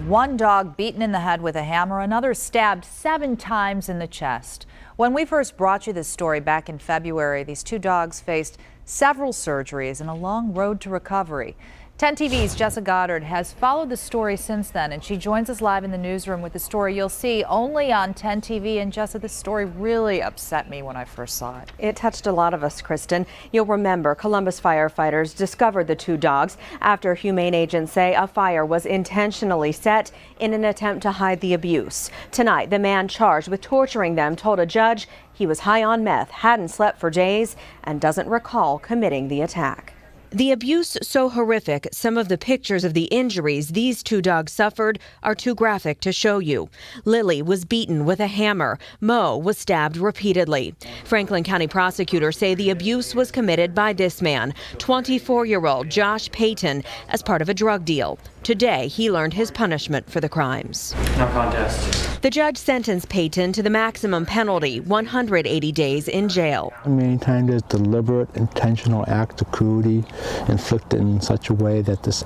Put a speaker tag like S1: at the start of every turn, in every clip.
S1: One dog beaten in the head with a hammer, another stabbed 7 times in the chest. When we first brought you this story back in February, these 2 dogs faced several surgeries and a long road to recovery. 10 TV's Jessica Goddard has followed the story since then, and she joins us live in the newsroom with the story you'll see only on 10 TV. And Jessica, this story really upset me when I first saw it.
S2: It touched a lot of us, Kristen. You'll remember Columbus firefighters discovered the 2 dogs after humane agents say a fire was intentionally set in an attempt to hide the abuse. Tonight, the man charged with torturing them told a judge he was high on meth, hadn't slept for days, and doesn't recall committing the attack. The abuse so horrific, some of the pictures of the injuries these 2 dogs suffered are too graphic to show you. Lily was beaten with a hammer. Mo was stabbed repeatedly. Franklin County prosecutors say the abuse was committed by this man, 24-year-old Josh Payton, as part of a drug deal. Today, he learned his punishment for the crimes.
S3: No contest.
S2: The judge sentenced Payton to the maximum penalty, 180 days in jail.
S4: Many times there's deliberate, intentional acts of cruelty inflicted in such a way that this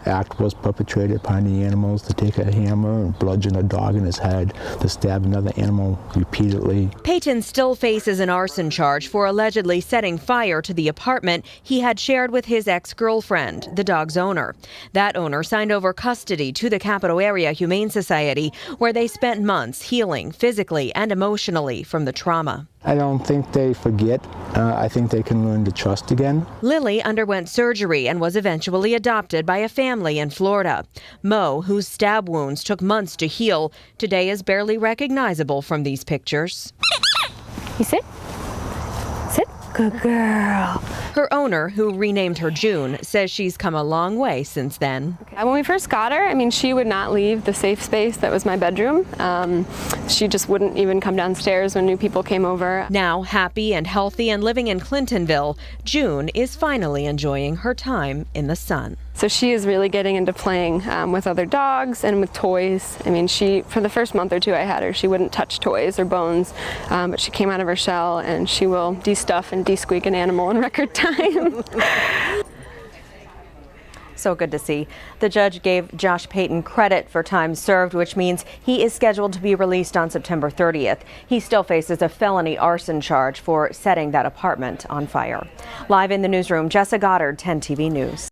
S4: act was perpetrated upon the animals, to take a hammer and bludgeon a dog in his head, to stab another animal repeatedly.
S2: Payton still faces an arson charge for allegedly setting fire to the apartment he had shared with his ex-girlfriend, the dog's owner. That owner signed over custody to the Capital Area Humane Society, where they spent months healing physically and emotionally from the trauma.
S4: I don't think they forget. I think they can learn to trust again.
S2: Lily underwent surgery and was eventually adopted by a family in Florida. Mo, whose stab wounds took months to heal, today is barely recognizable from these pictures.
S5: You sit? Sit. Good girl.
S2: Her owner, who renamed her June, says she's come a long way since then.
S5: When we first got her, she would not leave the safe space that was my bedroom. She just wouldn't even come downstairs when new people came over.
S2: Now happy and healthy and living in Clintonville, June is finally enjoying her time in the sun.
S5: So she is really getting into playing with other dogs and with toys. For the first month or 2 I had her, she wouldn't touch toys or bones, but she came out of her shell and she will de-stuff and de-squeak an animal in record time.
S2: So good to see. The judge gave Josh Payton credit for time served, which means he is scheduled to be released on September 30th. He still faces a felony arson charge for setting that apartment on fire. Live in the newsroom, Jessica Goddard, 10 TV News.